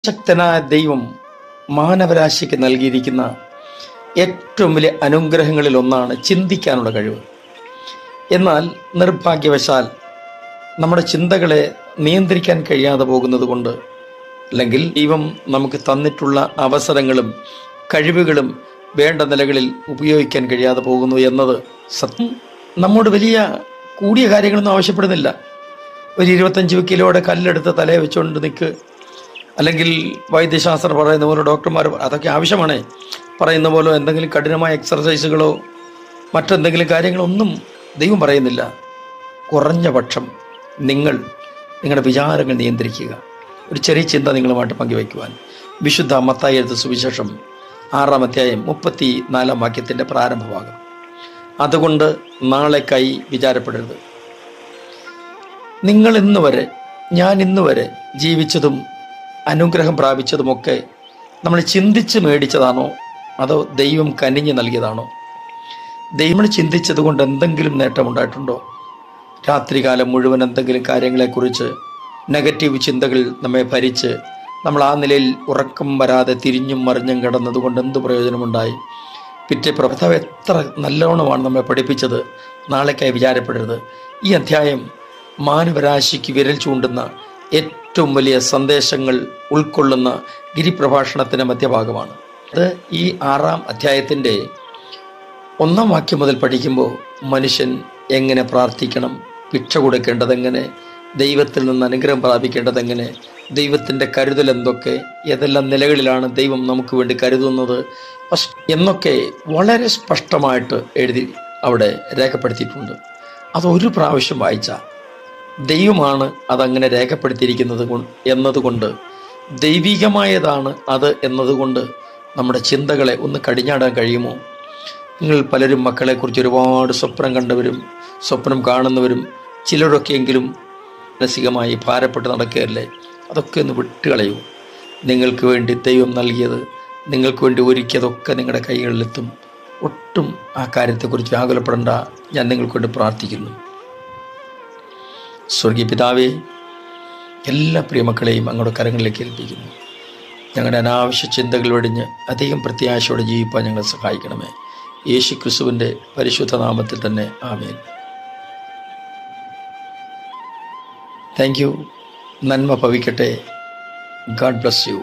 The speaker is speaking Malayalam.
ശക്തനായ ദൈവം മാനവരാശിക്ക് നൽകിയിരിക്കുന്ന ഏറ്റവും വലിയ അനുഗ്രഹങ്ങളിൽ ഒന്നാണ് ചിന്തിക്കാനുള്ള കഴിവ്. എന്നാൽ നിർഭാഗ്യവശാൽ നമ്മുടെ ചിന്തകളെ നിയന്ത്രിക്കാൻ കഴിയാതെ പോകുന്നത് കൊണ്ട്, അല്ലെങ്കിൽ ദൈവം നമുക്ക് തന്നിട്ടുള്ള അവസരങ്ങളും കഴിവുകളും വേണ്ട നിലകളിൽ ഉപയോഗിക്കാൻ കഴിയാതെ പോകുന്നു എന്നത് സത്യം. നമ്മോട് വലിയ കൂടിയ കാര്യങ്ങളൊന്നും ആവശ്യപ്പെടുന്നില്ല. ഒരു 25 കിലോയുടെ കല്ലെടുത്ത് തലയെ വെച്ചുകൊണ്ട് നിൽക്ക്, അല്ലെങ്കിൽ വൈദ്യശാസ്ത്രം പറയുന്ന പോലെ ഡോക്ടർമാർ അതൊക്കെ ആവശ്യമാണ്. പറയുന്ന പോലെ എന്തെങ്കിലും കഠിനമായ എക്സർസൈസുകളോ മറ്റെന്തെങ്കിലും കാര്യങ്ങളൊന്നും ദൈവം പറയുന്നില്ല. കുറഞ്ഞ പക്ഷം നിങ്ങളുടെ വിചാരങ്ങൾ നിയന്ത്രിക്കുക. ഒരു ചെറിയ ചിന്ത നിങ്ങളുമായിട്ട് പങ്കുവയ്ക്കുവാൻ വിശുദ്ധ മത്തായി എഴുതിയ സുവിശേഷം 6-ാം അധ്യായം 34-ാം വാക്യത്തിൻ്റെ പ്രാരംഭഭാഗം. അതുകൊണ്ട് നാളേക്കായി വിചാരപ്പെടരുത്. ഞാൻ ഇന്ന് വരെ ജീവിച്ചതും അനുഗ്രഹം പ്രാപിച്ചതുമൊക്കെ നമ്മൾ ചിന്തിച്ച് മേടിച്ചതാണോ, അതോ ദൈവം കനിഞ്ഞ് നൽകിയതാണോ? ദൈവം ചിന്തിച്ചത് കൊണ്ട് എന്തെങ്കിലും നേട്ടമുണ്ടായിട്ടുണ്ടോ? രാത്രികാലം മുഴുവൻ എന്തെങ്കിലും കാര്യങ്ങളെക്കുറിച്ച് നെഗറ്റീവ് ചിന്തകൾ നമ്മെ ഭരിച്ച് നമ്മൾ ആ നിലയിൽ ഉറക്കം വരാതെ തിരിഞ്ഞും മറിഞ്ഞും കിടന്നതുകൊണ്ട് എന്ത് പ്രയോജനമുണ്ടായി? പിറ്റേ പ്രഭുതാവ് എത്ര നല്ലോണമാണ് നമ്മെ പഠിപ്പിച്ചത്. നാളേക്കായി വിചാരപ്പെടരുത്. ഈ അധ്യായം മാനവരാശിക്ക് വിരൽ ചൂണ്ടുന്ന ഏറ്റവും വലിയ സന്ദേശങ്ങൾ ഉൾക്കൊള്ളുന്ന ഗിരിപ്രഭാഷണത്തിൻ്റെ മധ്യഭാഗമാണ്. അത് ഈ 6-ാം അധ്യായത്തിൻ്റെ 1-ാം വാക്യം മുതൽ പഠിക്കുമ്പോൾ മനുഷ്യൻ എങ്ങനെ പ്രാർത്ഥിക്കണം, ഭിക്ഷ കൊടുക്കേണ്ടതെങ്ങനെ, ദൈവത്തിൽ നിന്ന് അനുഗ്രഹം പ്രാപിക്കേണ്ടതെങ്ങനെ, ദൈവത്തിൻ്റെ കരുതൽ എന്തൊക്കെ, ഏതെല്ലാം നിലകളിലാണ് ദൈവം നമുക്ക് വേണ്ടി കരുതുന്നത് എന്നൊക്കെ വളരെ സ്പഷ്ടമായിട്ട് എഴുതി അവിടെ രേഖപ്പെടുത്തിയിട്ടുണ്ട്. അതൊരു പ്രാവശ്യം വായിച്ചാൽ ദൈവമാണ് അതങ്ങനെ രേഖപ്പെടുത്തിയിരിക്കുന്നത് എന്നതുകൊണ്ട്, ദൈവികമായതാണ് അത് എന്നതുകൊണ്ട് നമ്മുടെ ചിന്തകളെ ഒന്ന് കടിഞ്ഞാടാൻ കഴിയുമോ? നിങ്ങൾ പലരും മക്കളെക്കുറിച്ച് ഒരുപാട് സ്വപ്നം കണ്ടവരും സ്വപ്നം കാണുന്നവരും ചിലരൊക്കെയെങ്കിലും മാനസികമായി ഭാരപ്പെട്ട് നടക്കുകയല്ലേ? അതൊക്കെ ഒന്ന് വിട്ടുകളയൂ. നിങ്ങൾക്ക് വേണ്ടി ദൈവം നൽകിയത്, നിങ്ങൾക്ക് വേണ്ടി ഒരുക്കിയതൊക്കെ നിങ്ങളുടെ കൈകളിലെത്തും. ഒട്ടും ആ കാര്യത്തെക്കുറിച്ച് വ്യാകുലപ്പെടേണ്ട. ഞാൻ നിങ്ങൾക്ക് വേണ്ടി പ്രാർത്ഥിക്കുന്നു. സ്വർഗീയ പിതാവേ, എല്ലാ പ്രിയമക്കളെയും അങ്ങോട്ട് കരങ്ങളിലേക്ക് ഏൽപ്പിക്കുന്നു. ഞങ്ങളുടെ അനാവശ്യ ചിന്തകൾ വെടിഞ്ഞ് അധികം പ്രത്യാശയോടെ ജീവിപ്പാൻ ഞങ്ങളെ സഹായിക്കണമേ. യേശു ക്രിസ്തുവിൻ്റെ പരിശുദ്ധ നാമത്തിൽ തന്നെ ആമേൻ. Thank you. നന്മ ഭവിക്കട്ടെ. God bless you.